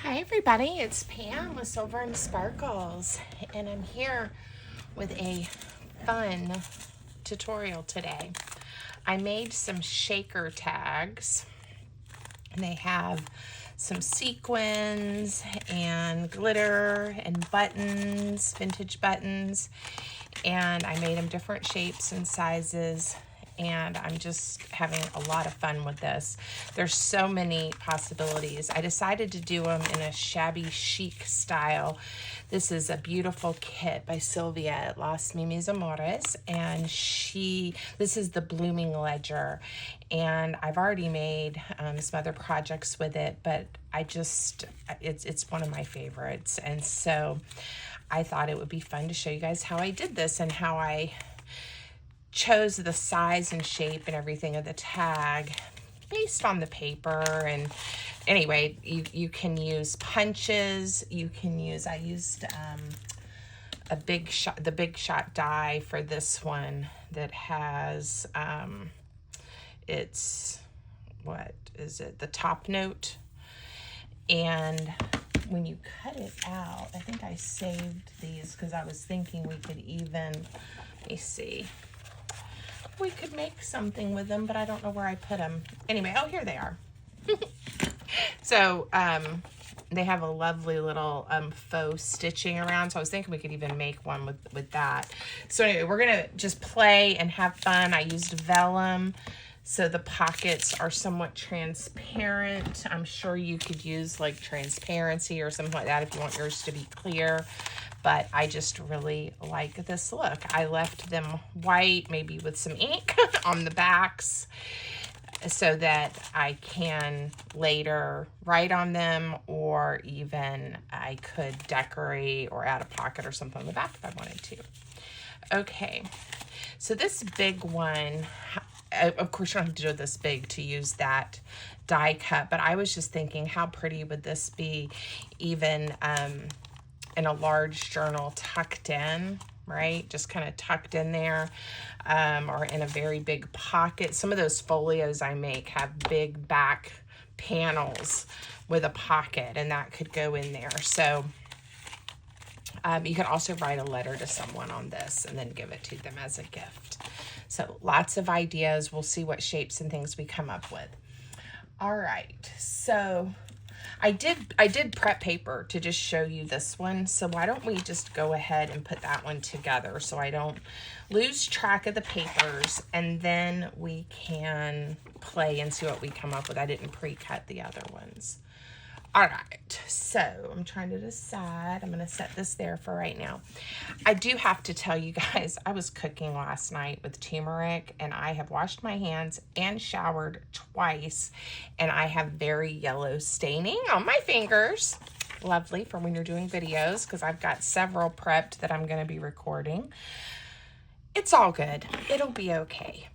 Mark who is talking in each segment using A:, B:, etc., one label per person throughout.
A: Hi everybody, it's Pam with Silver and Sparkles, and I'm here with a fun tutorial today. I made some shaker tags, and they have some sequins and glitter and buttons, vintage buttons, and I made them different shapes and sizes, and I'm just having a lot of fun with this. There's so many possibilities. I decided to do them in a shabby chic style. This is a beautiful kit by Sylvia at Las Mimis Amores, and this is the Blooming Ledger, and I've already made some other projects with it, but it's one of my favorites, and so I thought it would be fun to show you guys how I did this and how I chose the size and shape and everything of the tag based on the paper. And anyway, you can use punches. I used the Big Shot die for this one that has it's, what is it, the top note. And when you cut it out, I think I saved these because I was thinking we could even, let me see, we could make something with them, but I don't know where I put them. Anyway, oh, here they are. So they have a lovely little faux stitching around, so I was thinking we could even make one with that. So anyway, we're gonna just play and have fun. I used vellum, so the pockets are somewhat transparent. I'm sure you could use like transparency or something like that if you want yours to be clear, but I just really like this look. I left them white, maybe with some ink on the backs, so that I can later write on them, or even I could decorate or add a pocket or something on the back if I wanted to. Okay, so this big one, of course you don't have to do it this big to use that die cut, but I was just thinking how pretty would this be even in a large journal tucked in, right? Just kind of tucked in there, or in a very big pocket. Some of those folios I make have big back panels with a pocket, and that could go in there. So you could also write a letter to someone on this and then give it to them as a gift. So lots of ideas. We'll see what shapes and things we come up with. All right, so I did prep paper to just show you this one, so why don't we just go ahead and put that one together so I don't lose track of the papers, and then we can play and see what we come up with. I didn't pre-cut the other ones. All right, so I'm trying to decide. I'm going to set this there for right now. I do have to tell you guys, I was cooking last night with turmeric, and I have washed my hands and showered twice, and I have very yellow staining on my fingers. Lovely for when you're doing videos, because I've got several prepped that I'm going to be recording. It's all good. It'll be okay.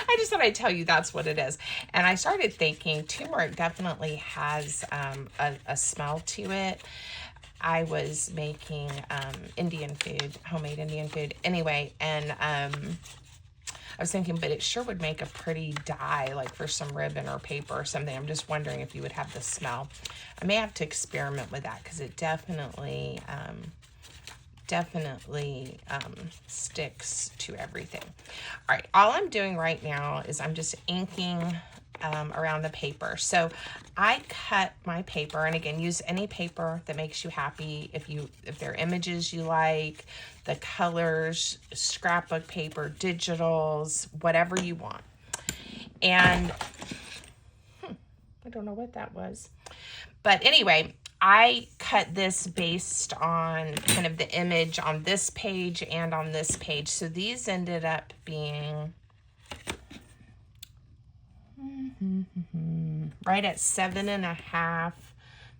A: I just thought I'd tell you that's what it is. And I started thinking turmeric definitely has a smell to it. I was making Indian food, homemade Indian food anyway, and I was thinking, but it sure would make a pretty dye, like for some ribbon or paper or something. I'm just wondering if you would have the smell. I may have to experiment with that, because it definitely sticks to everything. All right, all I'm doing right now is I'm just inking around the paper. So I cut my paper, and again, use any paper that makes you happy. If there are images you like, the colors, scrapbook paper, digitals, whatever you want. And I don't know what that was, but anyway, I cut this based on kind of the image on this page and on this page. So these ended up being right at 7.5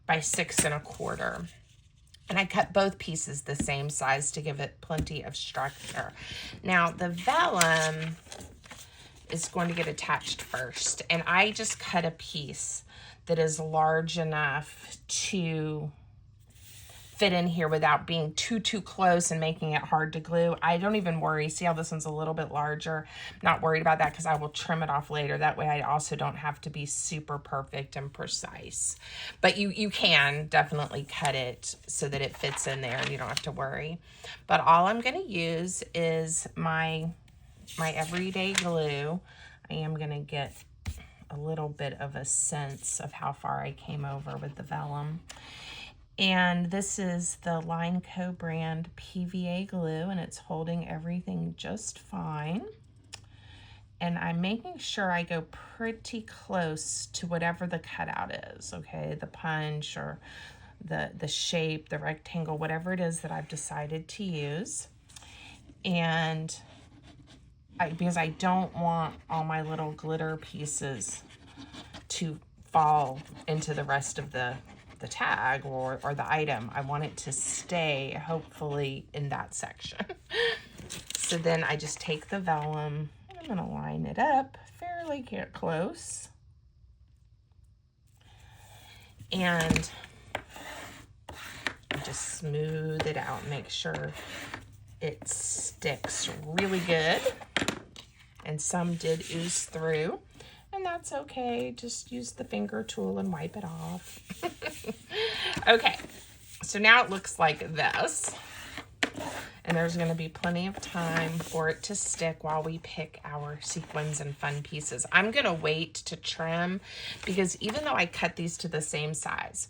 A: by 6.25. And I cut both pieces the same size to give it plenty of structure. Now the vellum is going to get attached first, and I just cut a piece that is large enough to fit in here without being too close and making it hard to glue. I don't even worry. See how this one's a little bit larger? I'm not worried about that because I will trim it off later. That way I also don't have to be super perfect and precise. But you can definitely cut it so that it fits in there and you don't have to worry. But all I'm going to use is my everyday glue. I am going to get a little bit of a sense of how far I came over with the vellum. And this is the Line Co brand PVA glue, and it's holding everything just fine. And I'm making sure I go pretty close to whatever the cutout is, okay? The punch or the shape, the rectangle, whatever it is that I've decided to use. And because I don't want all my little glitter pieces to fall into the rest of the tag or the item. I want it to stay, hopefully, in that section. So then I just take the vellum, and I'm going to line it up fairly close. And just smooth it out and make sure it sticks really good. And some did ooze through, and that's okay. Just use the finger tool and wipe it off. Okay, so now it looks like this. And there's going to be plenty of time for it to stick while we pick our sequins and fun pieces. I'm going to wait to trim because even though I cut these to the same size,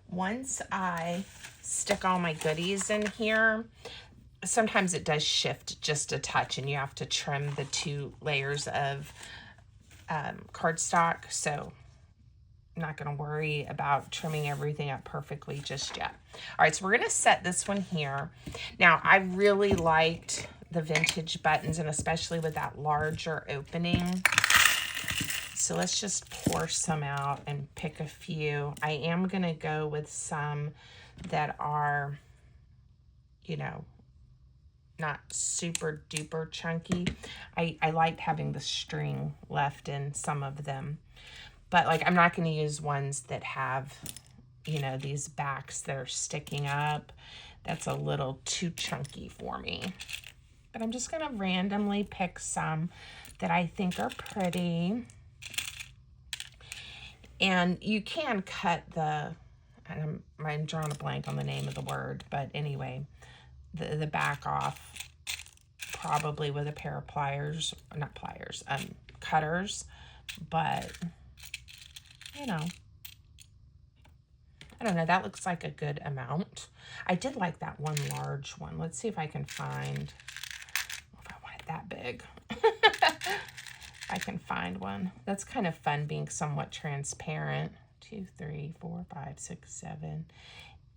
A: once I stick all my goodies in here, sometimes it does shift just a touch and you have to trim the 2 layers of cardstock. So I'm not going to worry about trimming everything up perfectly just yet. All right, so we're going to set this one here. Now, I really liked the vintage buttons, and especially with that larger opening. So let's just pour some out and pick a few. I am going to go with some that are, you know, not super duper chunky. I liked having the string left in some of them. But like, I'm not going to use ones that have, you know, these backs that are sticking up. That's a little too chunky for me. But I'm just going to randomly pick some that I think are pretty. And you can cut the, I'm drawing a blank on the name of the word, but anyway, the back off probably with a pair of pliers, not pliers, cutters, but you know, I don't know, that looks like a good amount. I did like that one large one. Let's see if I can find, if I want it that big. I can find one. That's kind of fun being somewhat transparent. 2, 3, 4, 5, 6, 7,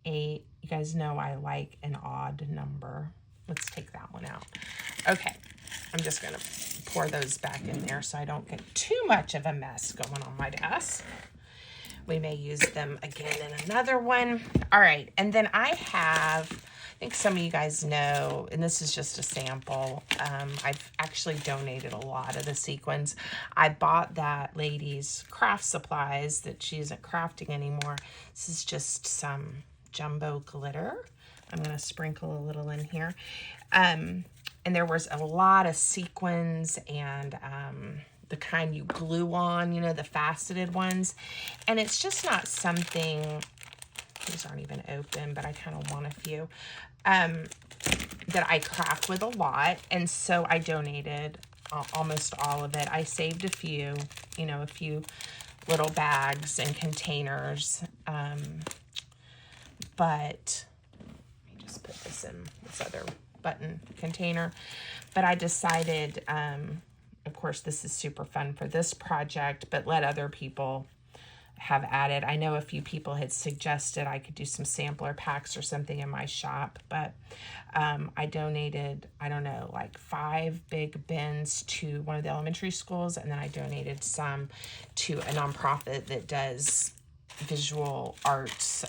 A: 8. You guys know I like an odd number. Let's take that one out. Okay, I'm just gonna pour those back in there so I don't get too much of a mess going on my desk. We may use them again in another one. All right, and then I have, I think some of you guys know, and this is just a sample, I've actually donated a lot of the sequins. I bought that lady's craft supplies that she isn't crafting anymore. This is just some jumbo glitter. I'm going to sprinkle a little in here. And there was a lot of sequins and the kind you glue on, you know, the faceted ones. And it's just not something, these aren't even open, but I kind of want a few, that I craft with a lot. And so I donated almost all of it. I saved a few, you know, a few little bags and containers. But let me just put this in this other button container. But I decided, of course, this is super fun for this project, but let other people have added. I know a few people had suggested I could do some sampler packs or something in my shop, but I donated, I don't know, like 5 big bins to one of the elementary schools, and then I donated some to a nonprofit that does visual arts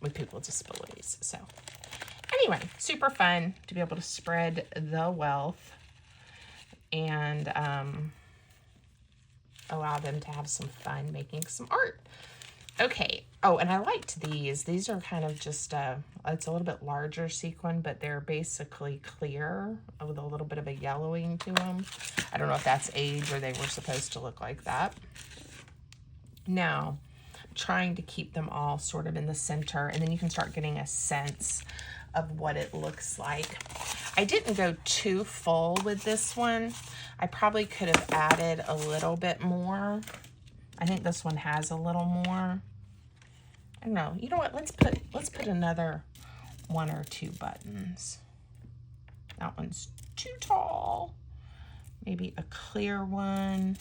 A: with people with disabilities. So anyway, super fun to be able to spread the wealth and allow them to have some fun making some art. Okay. Oh, and I liked these. These are kind of just, it's a little bit larger sequin, but they're basically clear with a little bit of a yellowing to them. I don't know if that's age or they were supposed to look like that. Now, trying to keep them all sort of in the center, and then you can start getting a sense of what it looks like. I didn't go too full with this one. I probably could have added a little bit more. I think this one has a little more. I don't know. You know what? Let's put another 1 or 2 buttons. That one's too tall. Maybe a clear one.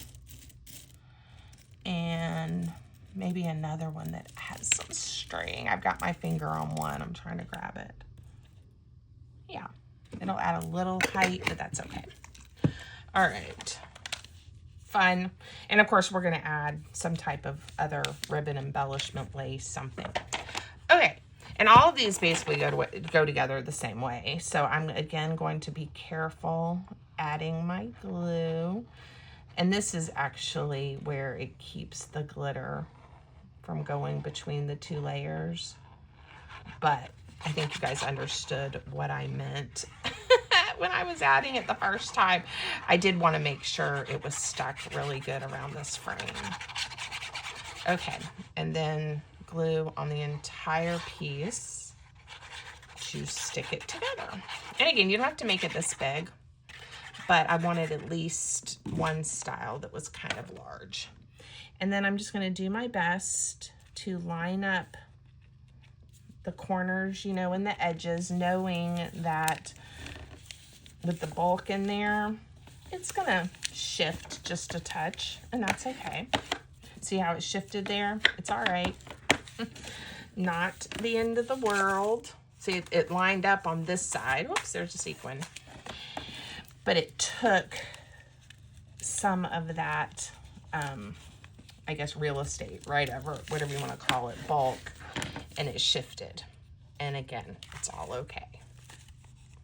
A: And maybe another one that has some string. I've got my finger on one. I'm trying to grab it. Yeah. It'll add a little height, but that's okay. All right. Fun. And of course, we're going to add some type of other ribbon embellishment, lace, something. Okay. And all of these basically go together the same way. So I'm, again, going to be careful adding my glue. And this is actually where it keeps the glitter from going between the 2 layers. But I think you guys understood what I meant when I was adding it the first time. I did want to make sure it was stuck really good around this frame. Okay, and then glue on the entire piece to stick it together. And again, you don't have to make it this big, but I wanted at least one style that was kind of large. And then I'm just going to do my best to line up the corners, you know, and the edges, knowing that with the bulk in there, it's going to shift just a touch, and that's okay. See how it shifted there? It's all right. Not the end of the world. See, it lined up on this side. Whoops, there's a sequin. But it took some of that, I guess, real estate, right? Whatever you want to call it, bulk, and it shifted. And again, it's all okay.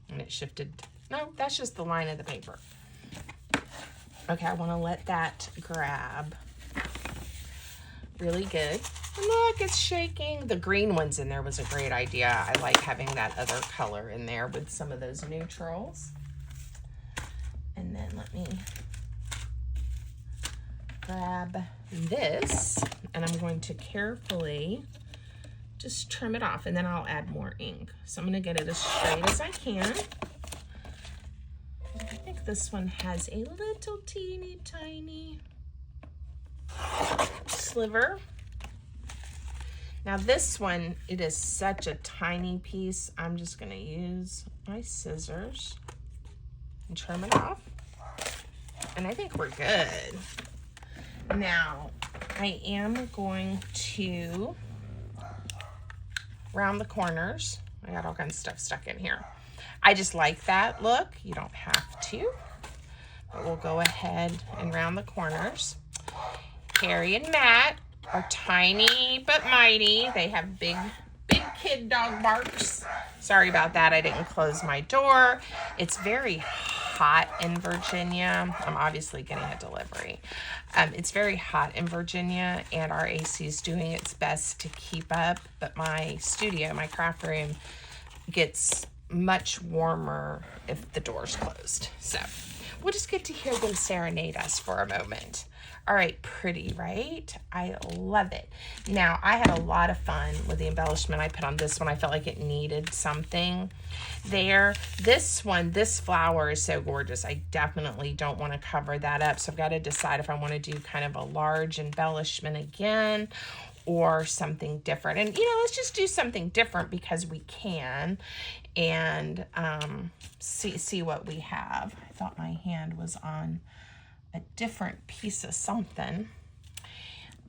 A: And it shifted. No, that's just the line of the paper. Okay, I want to let that grab really good. And look, it's shaking. The green ones in there was a great idea. I like having that other color in there with some of those neutrals. And then let me grab this, and I'm going to carefully just trim it off, and then I'll add more ink. So I'm going to get it as straight as I can. I think this one has a little teeny tiny sliver. Now this one, it is such a tiny piece. I'm just going to use my scissors and trim it off. And I think we're good. Now, I am going to round the corners. I got all kinds of stuff stuck in here. I just like that look. You don't have to, but we'll go ahead and round the corners. Harry and Matt are tiny but mighty. They have big kid dog barks. Sorry about that. I didn't close my door. It's very hot in Virginia. I'm obviously getting a delivery. It's very hot in Virginia, and our AC is doing its best to keep up, but my studio, my craft room, gets much warmer if the door's closed. So we'll just get to hear them serenade us for a moment. All right, pretty, right? I love it. Now, I had a lot of fun with the embellishment I put on this one. I felt like it needed something there. This one, this flower is so gorgeous. I definitely don't want to cover that up. So I've got to decide if I want to do kind of a large embellishment again or something different. And, you know, let's just do something different because we can, and see what we have. I thought my hand was on a different piece of something.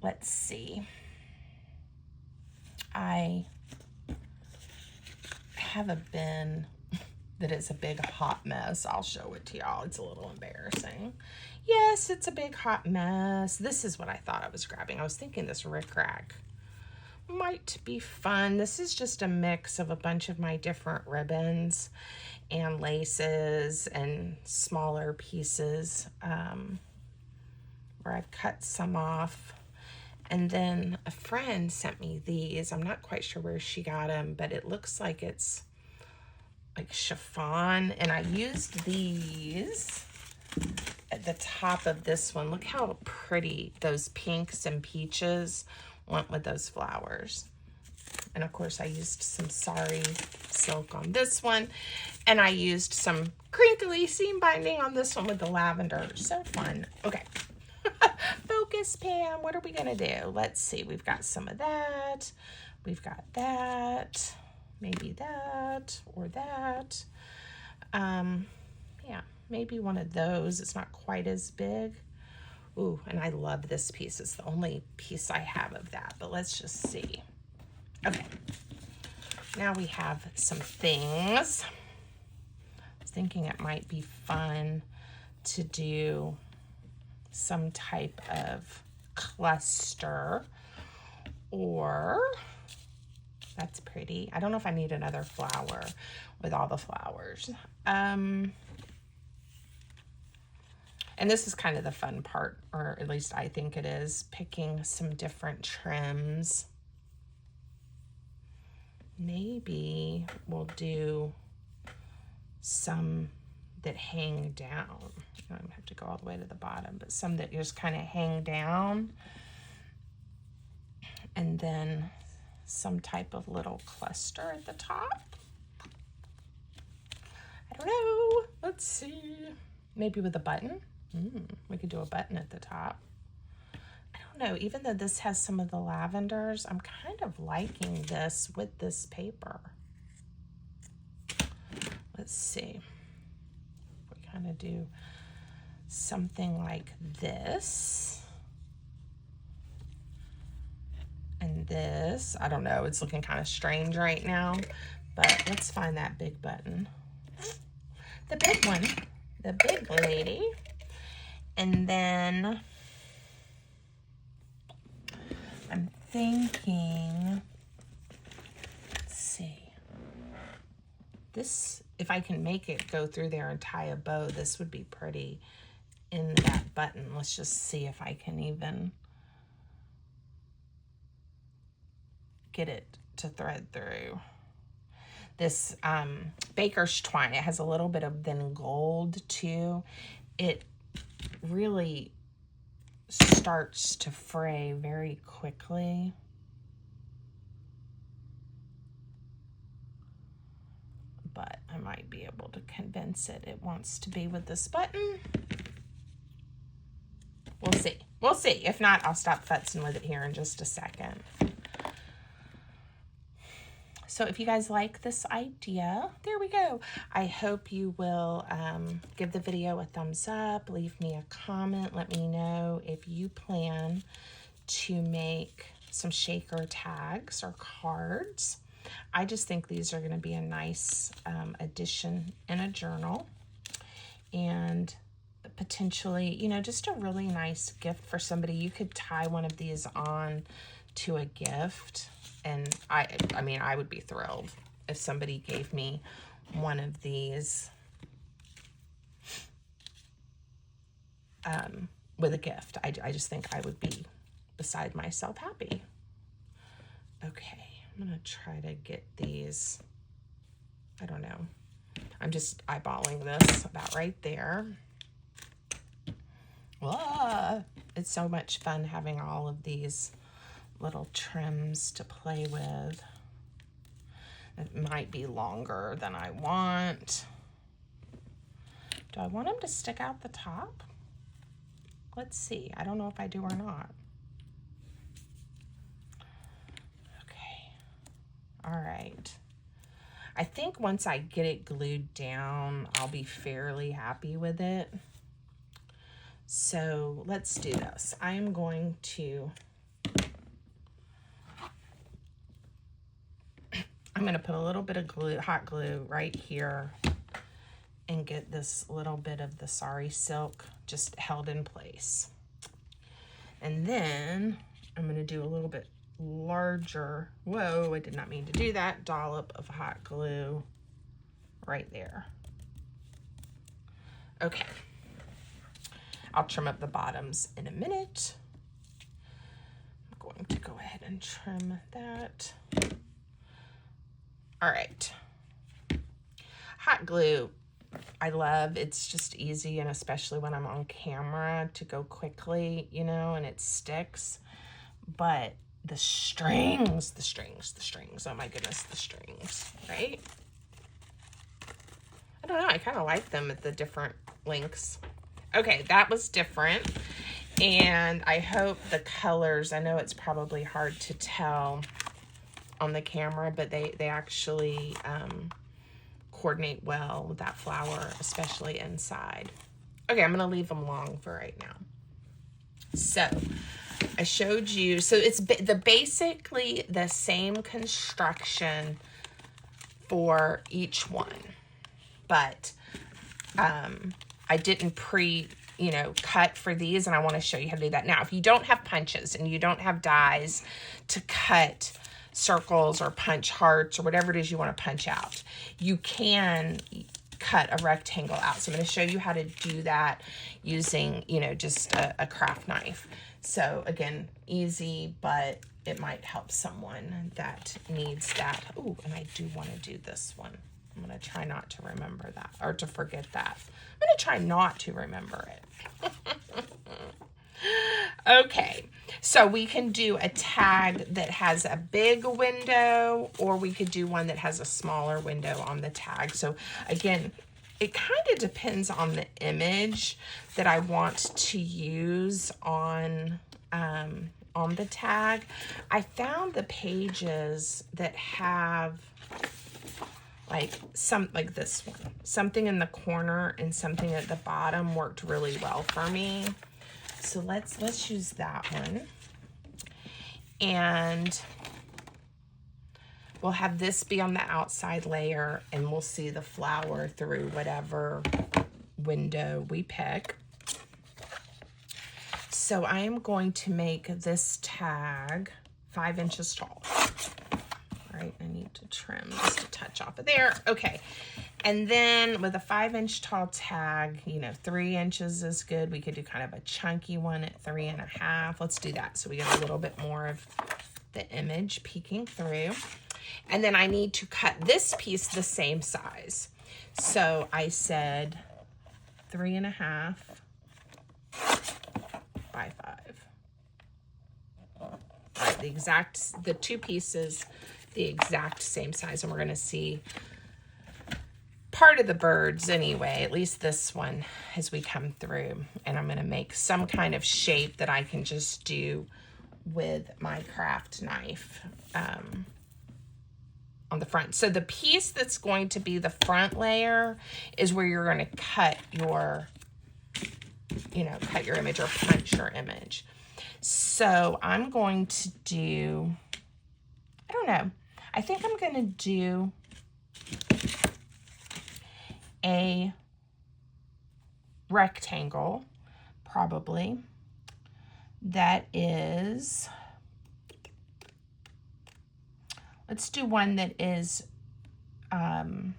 A: Let's see. I have a bin that is a big hot mess. I'll show it to y'all. It's a little embarrassing. Yes, it's a big hot mess. This is what I thought I was grabbing. I was thinking this rickrack might be fun. This is just a mix of a bunch of my different ribbons and laces and smaller pieces where I've cut some off And then a friend sent me these. I'm not quite sure where she got them, but it looks like it's like chiffon. And I used these at the top of this one. Look how pretty those pinks and peaches went with those flowers. And of course I used some sari silk on this one. And I used some crinkly seam binding on this one with the lavender. So fun. Okay. Focus, Pam. What are we going to do? Let's see. We've got some of that. We've got that. Maybe that or that. Yeah, maybe one of those. It's not quite as big. Ooh, and I love this piece. It's the only piece I have of that. But let's just see. Okay. Now we have some things. I was thinking it might be fun to do some type of cluster, or that's pretty. I don't know if I need another flower with all the flowers. And this is kind of the fun part, or at least I think it is, picking some different trims. Maybe we'll do some that hang down. I don't have to go all the way to the bottom, but some that just kind of hang down. And then some type of little cluster at the top. I don't know. Let's see. Maybe with a button. We could do a button at the top. I don't know. Even though this has some of the lavenders, I'm kind of liking this with this paper. Let's see. We kind of do something like this. And this. I don't know. It's looking kind of strange right now. But let's find that big button. The big one. The big lady. And then I'm thinking, let's see, this, if I can make it go through there and tie a bow, this would be pretty in that button. Let's just see if I can even get it to thread through. This baker's twine, it has a little bit of then gold too. It really starts to fray very quickly. But I might be able to convince it wants to be with this button. We'll see. We'll see. If not, I'll stop futzing with it here in just a second. So if you guys like this idea, there we go. I hope you will give the video a thumbs up, leave me a comment, let me know if you plan to make some shaker tags or cards. I just think these are going to be a nice addition in a journal, and potentially, you know, just a really nice gift for somebody. You could tie one of these on to a gift. And I mean, I would be thrilled if somebody gave me one of these with a gift. I just think I would be beside myself happy. Okay, I'm going to try to get these. I don't know. I'm just eyeballing this about right there. Whoa, it's so much fun having all of these little trims to play with. It might be longer than I want. Do I want them to stick out the top? Let's see. I don't know if I do or not. Okay. All right. I think once I get it glued down, I'll be fairly happy with it. So let's do this. I am going to put a little bit of glue, hot glue right here, and get this little bit of the sari silk just held in place. And then I'm going to do a little bit larger, whoa, I did not mean to do that, dollop of hot glue right there. Okay. I'll trim up the bottoms in a minute. I'm and trim that. All right. Hot glue, I love. It's just easy, and especially when I'm on camera, to go quickly, you know, and it sticks. But the strings, oh my goodness, the strings, right? I don't know, I kind of like them at the different lengths. Okay, that was different. And I hope the colors, I know it's probably hard to tell on the camera, but they actually coordinate well with that flower, especially inside. Okay, I'm gonna leave them long for right now. So I showed you, so it's basically the same construction for each one, but I didn't cut for these, and I want to show you how to do that. Now, if you don't have punches and you don't have dies to cut circles or punch hearts or whatever it is you want to punch out, you can cut a rectangle out. So I'm going to show you how to do that using, just a craft knife. So again, easy, but it might help someone that needs that. Oh, and I do want to do this one. I'm going to try not to remember that or to forget that. I'm going to try not to remember it. Okay, so we can do a tag that has a big window, or we could do one that has a smaller window on the tag. So again, it kind of depends on the image that I want to use on the tag. I found the pages that have like this one, something in the corner and something at the bottom worked really well for me. So let's use that one. And we'll have this be on the outside layer, and we'll see the flower through whatever window we pick. So I am going to make this tag 5 inches tall. All right, I need to trim just a touch off of there. Okay, and then with a 5-inch tall tag, 3 inches is good. We could do kind of a chunky one at 3.5. Let's do that so we get a little bit more of the image peeking through. And then I need to cut this piece the same size. So I said 3.5 by 5. All right, the two pieces, the exact same size, and we're going to see part of the birds anyway, at least this one, as we come through. And I'm going to make some kind of shape that I can just do with my craft knife on the front. So the piece that's going to be the front layer is where you're going to cut your image or punch your image. So I'm going to do, I don't know, I think I'm going to do a rectangle, probably, that is, let's do one that is, let me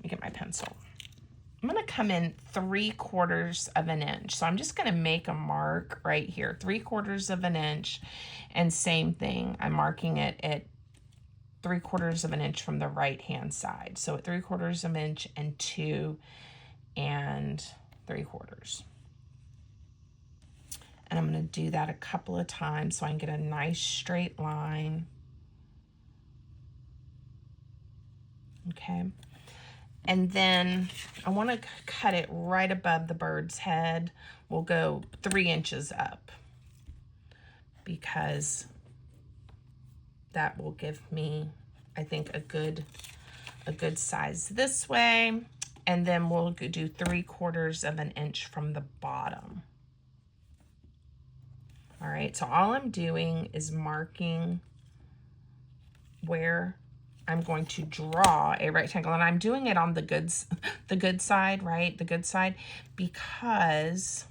A: get my pencil. I'm going to come in 3/4 of an inch. So I'm just going to make a mark right here, 3/4 of an inch. And same thing, I'm marking it at 3/4 of an inch from the right hand side. So at 3/4 of an inch and 2 3/4. And I'm going to do that a couple of times so I can get a nice straight line. Okay. And then I want to cut it right above the bird's head. We'll go 3 inches up because that will give me, I think, a good size this way. And then we'll do 3/4 of an inch from the bottom. All right, so all I'm doing is marking where I'm going to draw a rectangle, and I'm doing it on the good side, right? The good side, because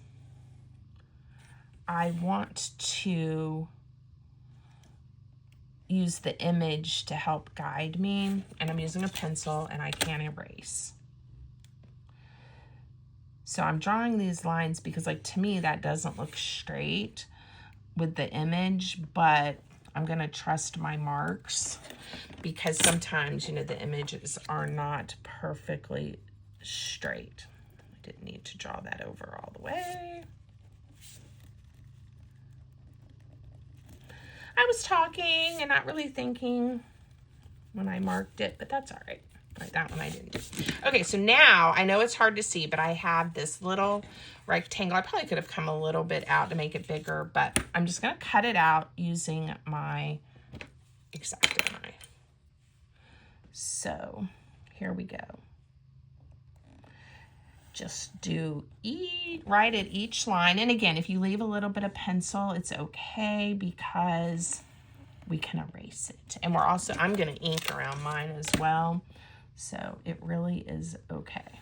A: I want to use the image to help guide me, and I'm using a pencil and I can't erase. So I'm drawing these lines because, like, to me that doesn't look straight, with the image, but I'm gonna trust my marks because sometimes, you know, the images are not perfectly straight. I didn't need to draw that over all the way. I was talking and not really thinking when I marked it, but that's all right. Like that one I didn't do. Okay, so now I know it's hard to see, but I have this little rectangle. I probably could have come a little bit out to make it bigger, but I'm just gonna cut it out using my X-Acto knife. So here we go. Just do right at each line. And again, if you leave a little bit of pencil, it's okay because we can erase it. And I'm gonna ink around mine as well. So it really is okay.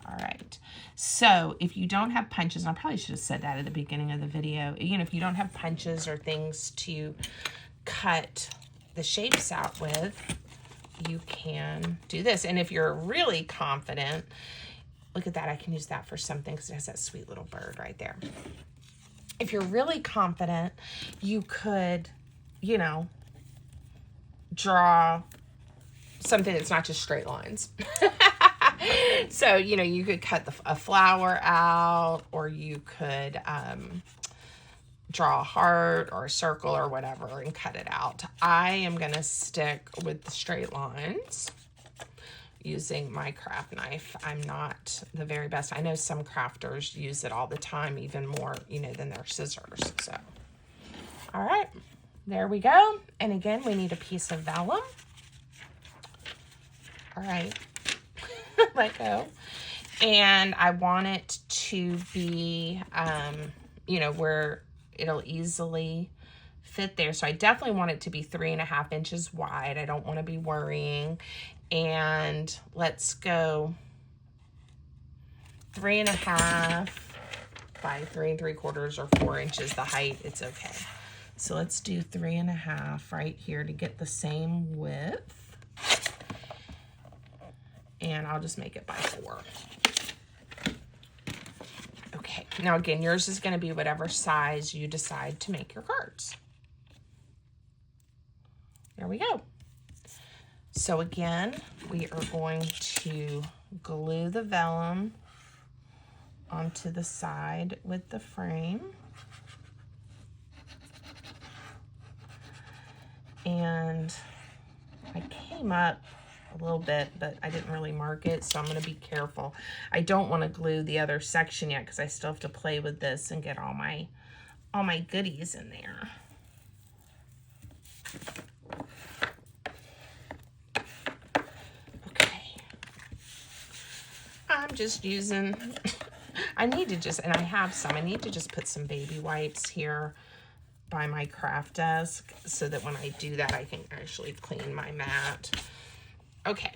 A: All right. So if you don't have punches, and I probably should have said that at the beginning of the video, you know, if you don't have punches or things to cut the shapes out with, you can do this. And if you're really confident, look at that, I can use that for something because it has that sweet little bird right there. If you're really confident, you could, you know, draw something that's not just straight lines. So, you know, you could cut a flower out, or you could draw a heart or a circle or whatever and cut it out. I am going to stick with the straight lines using my craft knife. I'm not the very best. I know some crafters use it all the time, even more, you know, than their scissors. So, all right, there we go. And again, we need a piece of vellum. All right, let go. And I want it to be, you know, where it'll easily fit there. So I definitely want it to be 3.5 inches wide. I don't want to be worrying. And let's go 3.5 by 3 3/4 or 4 inches, the height. It's okay. So let's do 3.5 right here to get the same width. And I'll just make it by 4. Okay, now again, yours is going to be whatever size you decide to make your cards. There we go. So again, we are going to glue the vellum onto the side with the frame. And I came up a little bit, but I didn't really mark it, so I'm going to be careful. I don't want to glue the other section yet because I still have to play with this and get all my goodies in there. Okay. I'm just using, I need to just, and I have some, I need to just put some baby wipes here by my craft desk so that when I do that, I can actually clean my mat. Okay,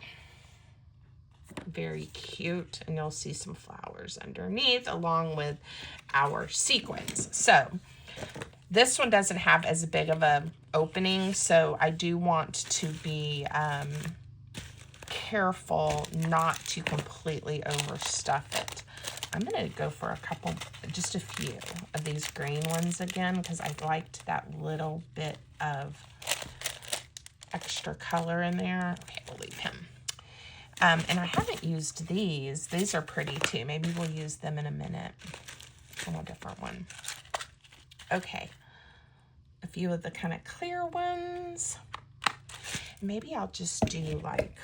A: very cute, and you'll see some flowers underneath along with our sequins. So this one doesn't have as big of a opening, so I do want to be careful not to completely overstuff it. I'm gonna go for a couple, just a few of these green ones again, because I liked that little bit of extra color in there. Okay, we'll leave him. And I haven't used these. These are pretty too. Maybe we'll use them in a minute on a different one. Okay, a few of the kind of clear ones. Maybe I'll just do like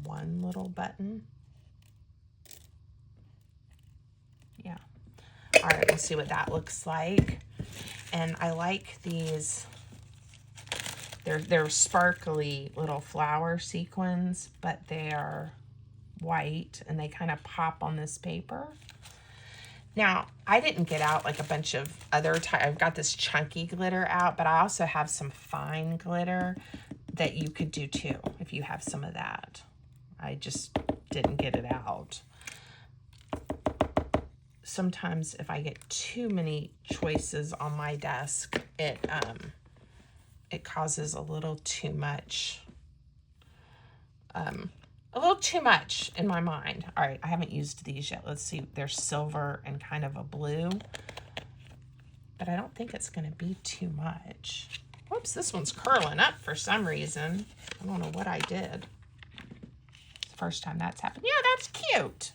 A: one little button. Yeah. All right, we'll see what that looks like. And I like these. They're sparkly little flower sequins, but they are white and they kind of pop on this paper. Now, I didn't get out like a bunch of other I've got this chunky glitter out, but I also have some fine glitter that you could do too if you have some of that. I just didn't get it out. Sometimes if I get too many choices on my desk, it causes a little too much a little too much in my mind. All right, I haven't used these yet. Let's see, they're silver and kind of a blue, but I don't think it's gonna be too much. Whoops, this one's curling up for some reason. I don't know what I did. It's the first time that's happened. Yeah, that's cute.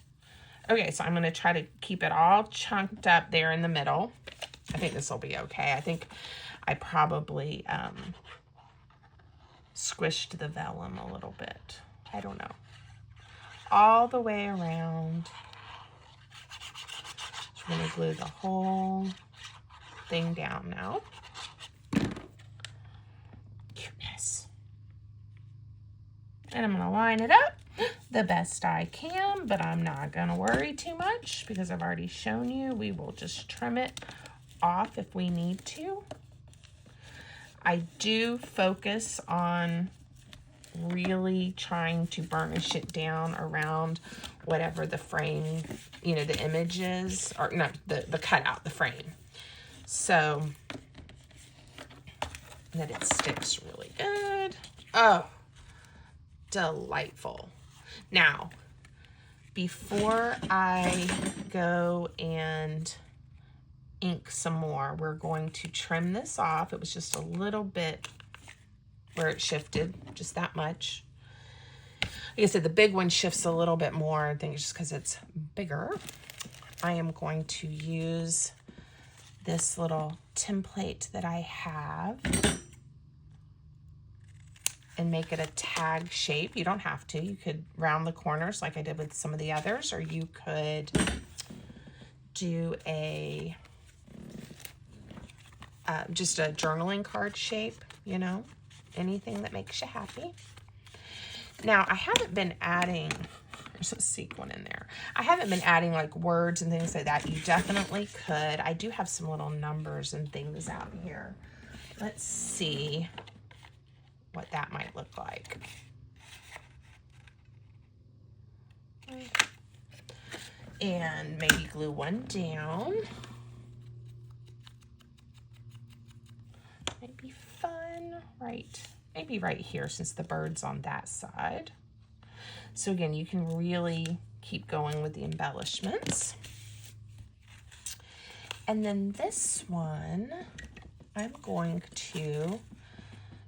A: Okay, so I'm gonna try to keep it all chunked up there in the middle. I think this will be okay. I think I probably squished the vellum a little bit. I don't know. All the way around. I'm gonna glue the whole thing down now. Cuteness. And I'm gonna line it up the best I can, but I'm not gonna worry too much because I've already shown you. We will just trim it off if we need to. I do focus on really trying to burnish it down around whatever the frame, you know, the image is, or not the cutout, the frame. So that it sticks really good. Oh, delightful. Now, before I go and ink some more, we're going to trim this off. It was just a little bit where it shifted, just that much. Like I said, the big one shifts a little bit more. I think it's just because it's bigger. I am going to use this little template that I have and make it a tag shape. You don't have to. You could round the corners like I did with some of the others, or you could do a just a journaling card shape, you know, anything that makes you happy. Now, I haven't been adding, there's a sequin in there. I haven't been adding like words and things like that. You definitely could. I do have some little numbers and things out here. Let's see what that might look like. And maybe glue one down. Might be fun, right? Maybe right here since the bird's on that side. So again, you can really keep going with the embellishments. And then this one, I'm going to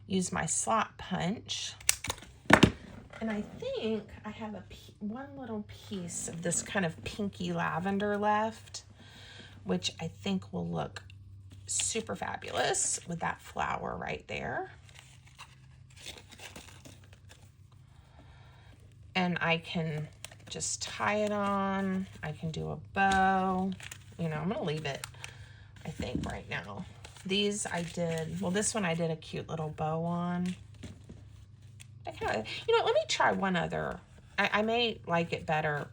A: use my slot punch. And I think I have one little piece of this kind of pinky lavender left, which I think will look super fabulous with that flower right there. And I can just tie it on. I can do a bow. You know, I'm gonna leave it, I think, right now. These I did, well, this one I did a cute little bow on. I kinda, you know, let me try one other. I may like it better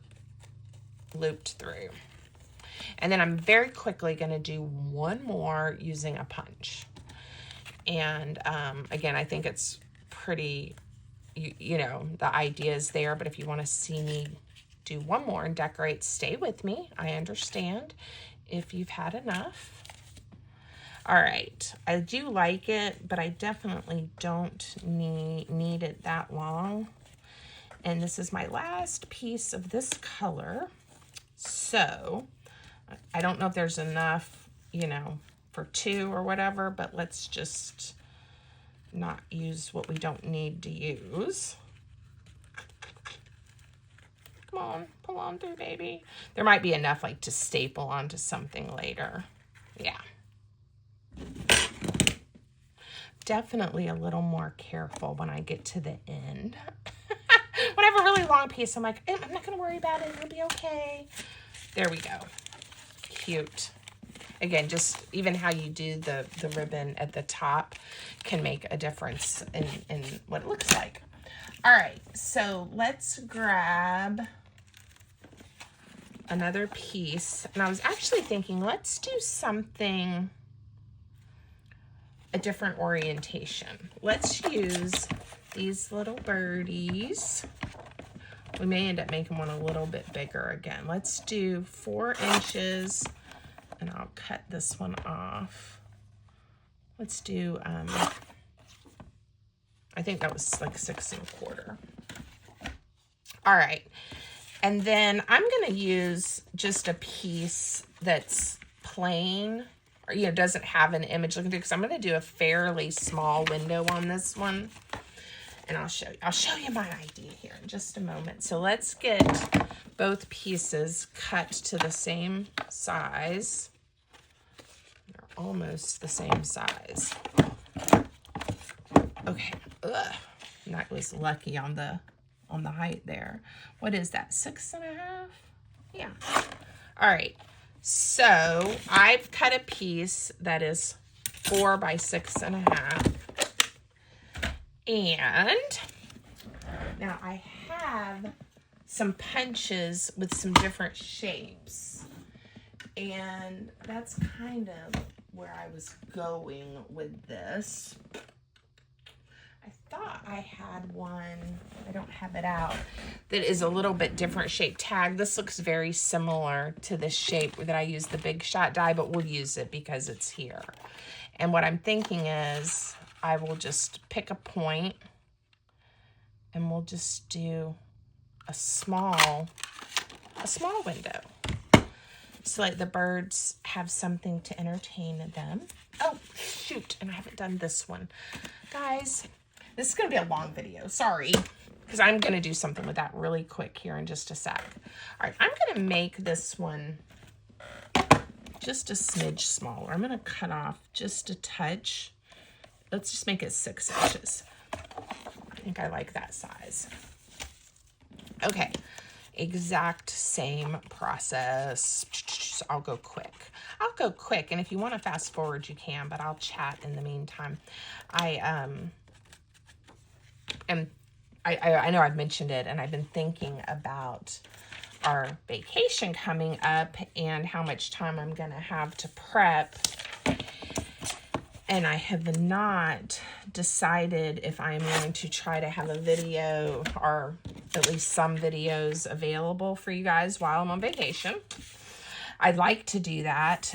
A: looped through. And then I'm very quickly gonna do one more using a punch. And again, I think it's pretty, you know, the idea is there, but if you want to see me do one more and decorate, stay with me. I understand if you've had enough. All right, I do like it, but I definitely don't need it that long. And this is my last piece of this color. So I don't know if there's enough, you know, for two or whatever, but let's just not use what we don't need to use. Come on, pull on through, baby. There might be enough like to staple onto something later. Yeah. Definitely a little more careful when I get to the end. When I have a really long piece, I'm like, I'm not gonna worry about it, it'll be okay. There we go. Cute. Again, just even how you do the ribbon at the top can make a difference in what it looks like. All right, so let's grab another piece. And I was actually thinking, let's do something, a different orientation. Let's use these little birdies. We may end up making one a little bit bigger again. Let's do 4 inches. And I'll cut this one off. Let's do, I think that was like 6 1/4. All right. And then I'm going to use just a piece that's plain, or, you know, doesn't have an image looking through, because I'm going to do a fairly small window on this one. And I'll show you my idea here in just a moment. So let's get both pieces cut to the same size. They're almost the same size. Okay. Ugh. That was lucky on the height there. What is that? 6.5? Yeah. All right. So I've cut a piece that is 4 by 6.5. And now I have some punches with some different shapes. And that's kind of where I was going with this. I thought I had one, I don't have it out, that is a little bit different shape tag. This looks very similar to this shape that I use the Big Shot die, but we'll use it because it's here. And what I'm thinking is I will just pick a point and we'll just do a small window. So like the birds have something to entertain them. Oh, shoot, and I haven't done this one. Guys, this is going to be a long video, sorry, because I'm going to do something with that really quick here in just a sec. All right, I'm going to make this one just a smidge smaller. I'm going to cut off just a touch. Let's just make it 6 inches. I think I like that size. Okay, exact same process. So I'll go quick. And if you want to fast forward, you can, but I'll chat in the meantime. I know I've mentioned it, and I've been thinking about our vacation coming up and how much time I'm going to have to prep. And I have not decided if I'm going to try to have a video or at least some videos available for you guys while I'm on vacation. I'd like to do that,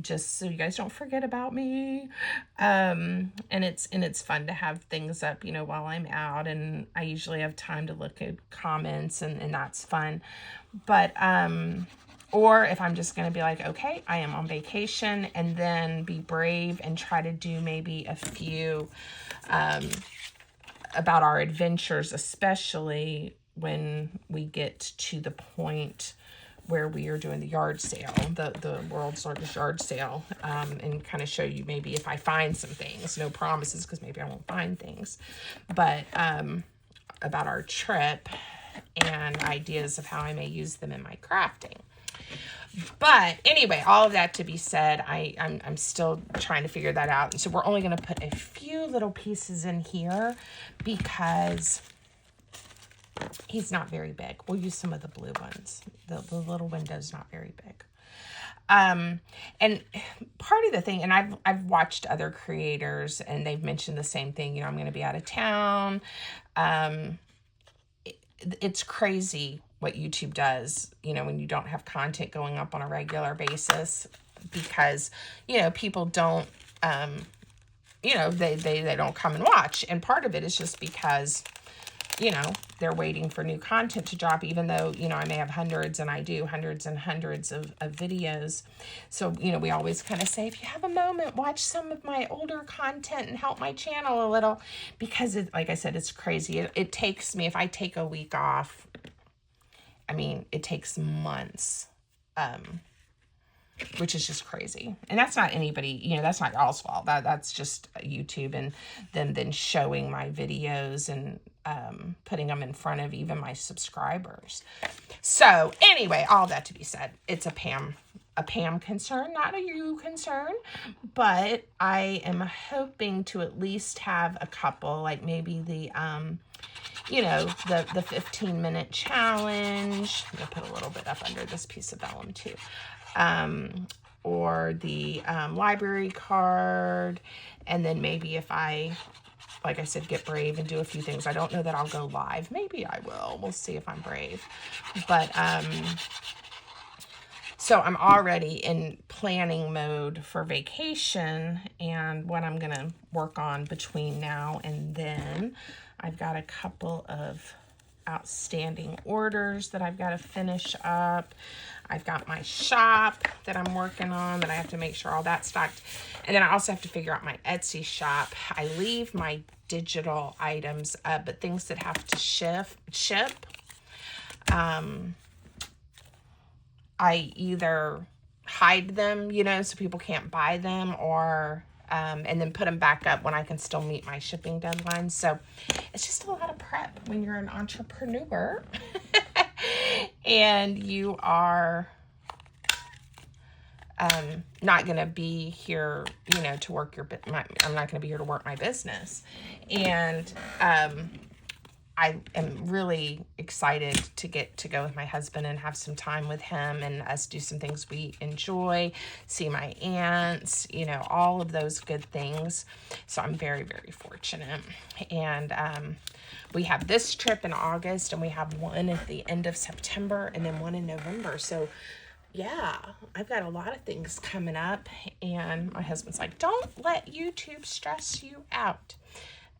A: just so you guys don't forget about me. And it's fun to have things up, you know, while I'm out, and I usually have time to look at comments, and that's fun. But, or if I'm just going to be like, okay, I am on vacation, and then be brave and try to do maybe a few, about our adventures, especially when we get to the point where we are doing the yard sale, the world's largest yard sale, and kind of show you maybe if I find some things, no promises, because maybe I won't find things, but about our trip and ideas of how I may use them in my crafting. But anyway, all of that to be said, I'm still trying to figure that out. And so we're only going to put a few little pieces in here because he's not very big. We'll use some of the blue ones. The little window's not very big. And part of the thing, and I've watched other creators and they've mentioned the same thing, you know, I'm going to be out of town. It's crazy what YouTube does, you know, when you don't have content going up on a regular basis, because, you know, people don't, you know, they don't come and watch. And part of it is just because, you know, they're waiting for new content to drop, even though, you know, I may have hundreds, and I do hundreds and hundreds of videos. So, you know, we always kind of say, if you have a moment, watch some of my older content and help my channel a little, because it, like I said, it's crazy. It takes me, if I take a week off, I mean, it takes months, which is just crazy. And that's not anybody, you know, that's not y'all's fault. That's just YouTube and then showing my videos and putting them in front of even my subscribers. So anyway, all that to be said, it's a Pam concern, not a you concern, but I am hoping to at least have a couple, like maybe the, you know, the 15-minute challenge. I'm going to put a little bit up under this piece of vellum too. Or the library card. And then maybe if I, like I said, get brave and do a few things. I don't know that I'll go live. Maybe I will. We'll see if I'm brave. But, so I'm already in planning mode for vacation and what I'm going to work on between now and then. I've got a couple of outstanding orders that I've got to finish up. I've got my shop that I'm working on that I have to make sure all that's stocked. And then I also have to figure out my Etsy shop. I leave my digital items up, but things that have to ship, I either hide them, you know, so people can't buy them, or and then put them back up when I can still meet my shipping deadlines. So it's just a lot of prep when you're an entrepreneur and you are not going to be here, you know, to work I'm not going to be here to work my business. And I am really excited to get to go with my husband and have some time with him and us do some things we enjoy, see my aunts, you know, all of those good things. So I'm very, very fortunate. And we have this trip in August, and we have one at the end of September, and then one in November. So yeah, I've got a lot of things coming up, and my husband's like, don't let YouTube stress you out.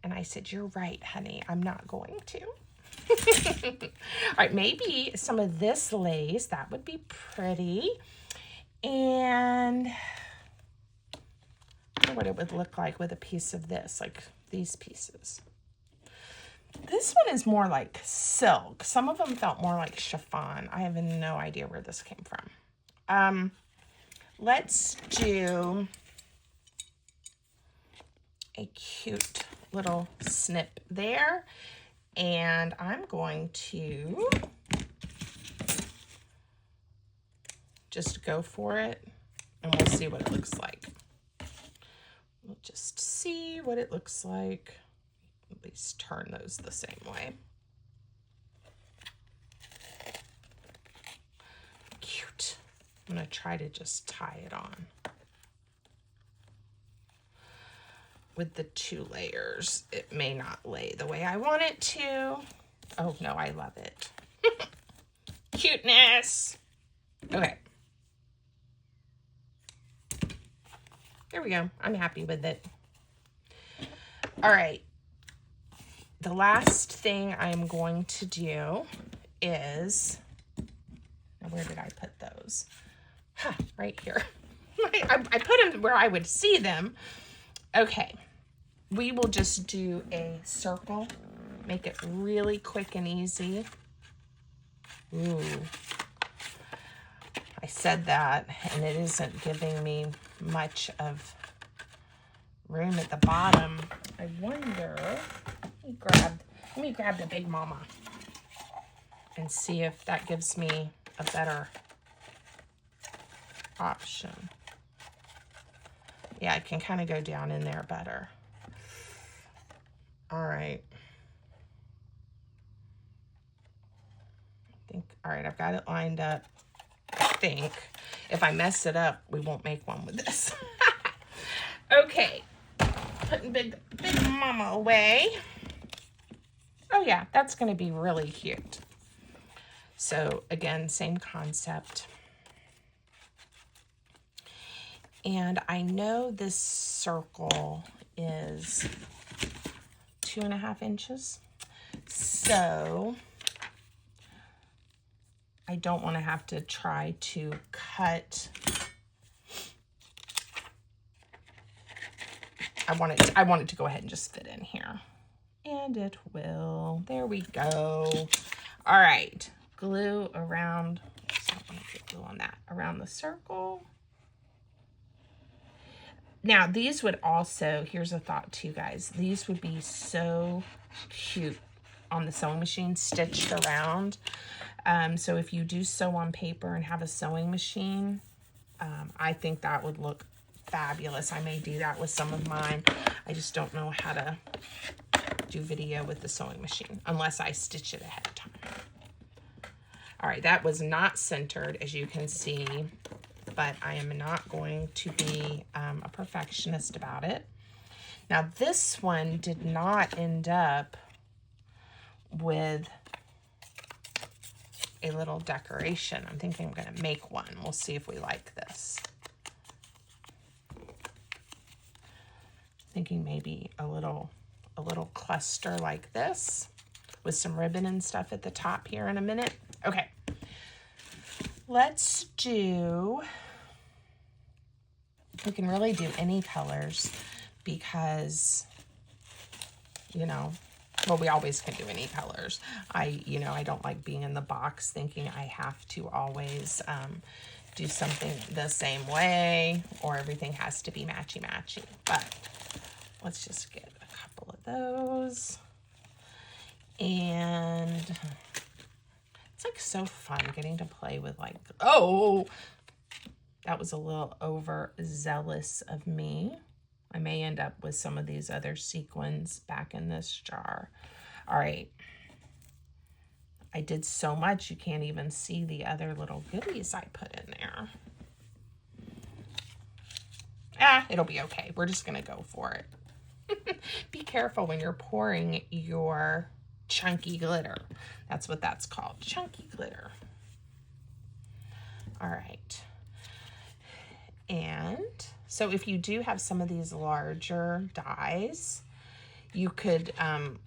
A: And I said, you're right, honey, I'm not going to. All right, maybe some of this lace, that would be pretty. And I wonder what it would look like with a piece of this, like these pieces. This one is more like silk. Some of them felt more like chiffon. I have no idea where this came from. Let's do a cute little snip there, and I'm going to just go for it, and we'll see what it looks like. We'll just see what it looks like. At least turn those the same way. Cute. I'm going to try to just tie it on with the 2 layers. It may not lay the way I want it to. Oh no, I love it. Cuteness. Okay. There we go. I'm happy with it. All right. The last thing I'm going to do is, now where did I put those? Huh, right here. I put them where I would see them. Okay, we will just do a circle, make it really quick and easy. Ooh, I said that, and it isn't giving me much of room at the bottom. I wonder, let me grab the Big Mama and see if that gives me a better option. Yeah, it can kind of go down in there better. All right. All right, I've got it lined up. I think if I mess it up, we won't make one with this. Okay, putting Big Mama away. Oh yeah, that's gonna be really cute. So again, same concept. And I know this circle is 2.5 inches. So I don't want to have to try to cut. I want it to go ahead and just fit in here. And it will. There we go. All right. Glue around. So I'm going to get glue on that. Around the circle. Now, these would also, here's a thought too, guys. These would be so cute on the sewing machine, stitched around. So if you do sew on paper and have a sewing machine, I think that would look fabulous. I may do that with some of mine. I just don't know how to do video with the sewing machine unless I stitch it ahead of time. All right, that was not centered, as you can see, but I am not going to be a perfectionist about it. Now, this one did not end up with a little decoration. I'm thinking I'm going to make one. We'll see if we like this. Thinking maybe a little cluster like this. with some ribbon and stuff at the top here in a minute. Okay, let's do, we can really do any colors because, you know, well, we always can do any colors. You know, I don't like being in the box thinking I have to always do something the same way or everything has to be matchy-matchy. But let's just get a couple of those. And it's like so fun getting to play with like, oh, that was a little overzealous of me. I may end up with some of these other sequins back in this jar. All right. I did so much you can't even see the other little goodies I put in there. It'll be okay. We're just going to go for it. Be careful when you're pouring your chunky glitter. That's what that's called, chunky glitter. All right. And so if you do have some of these larger dies, you could,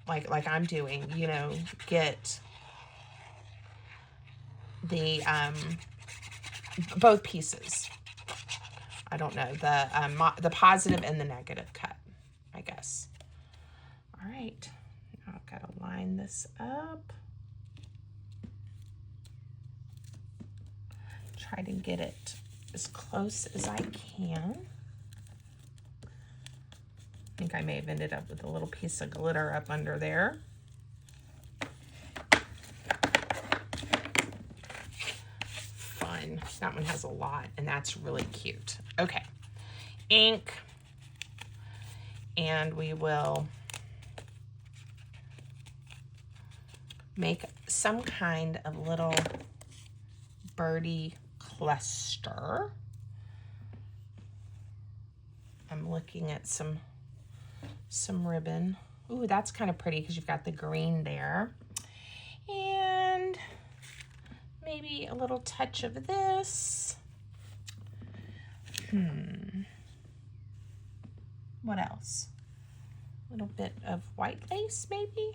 A: like I'm doing, you know, get the, both pieces. I don't know, the positive and the negative cut, I guess. All right, now I've got to line this up. Try to get it as close as I can. I think I may have ended up with a little piece of glitter up under there. Fun. That one has a lot, and that's really cute. Okay. Ink. And we will make some kind of little birdie cluster. I'm looking at some ribbon. Ooh, that's kind of pretty because you've got the green there. And maybe a little touch of this. What else? A little bit of white lace, maybe?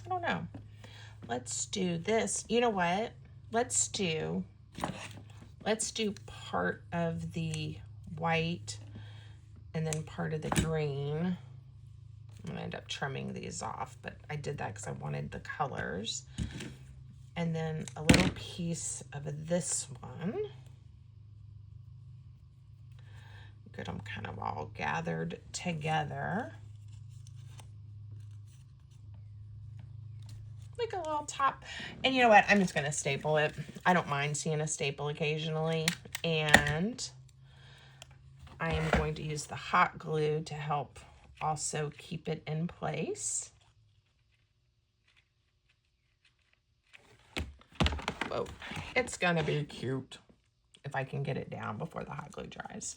A: I don't know. Let's do this. You know what? Let's do part of the white and then part of the green. I'm gonna end up trimming these off, but I did that because I wanted the colors. And then a little piece of this one. Get them kind of all gathered together. Like a little top. And you know what? I'm just going to staple it. I don't mind seeing a staple occasionally. And I am going to use the hot glue to help also keep it in place. Whoa. It's going to be cute if I can get it down before the hot glue dries.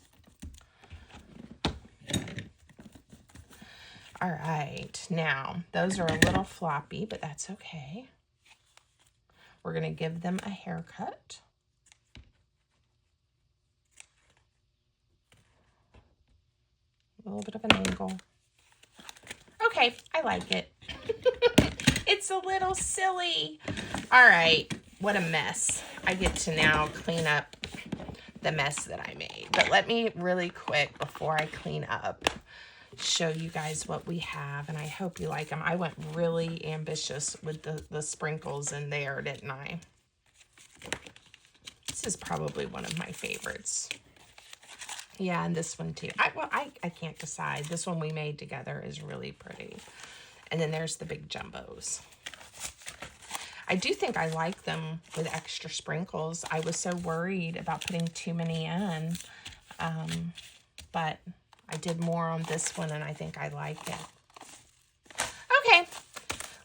A: All right, now those are a little floppy, but that's okay. We're gonna give them a haircut. A little bit of an angle. Okay, I like it. It's a little silly. All right, what a mess. I get to now clean up the mess that I made. But let me really quick, before I clean up, show you guys what we have, and I hope you like them. I went really ambitious with the sprinkles in there, didn't I? This is probably one of my favorites. Yeah, and this one too. I can't decide. This one we made together is really pretty. And then there's the big jumbos. I do think I like them with extra sprinkles. I was so worried about putting too many in, but I did more on this one, and I think I like it. Okay,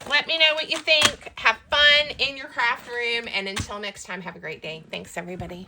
A: let me know what you think. Have fun in your craft room, and until next time, have a great day. Thanks, everybody.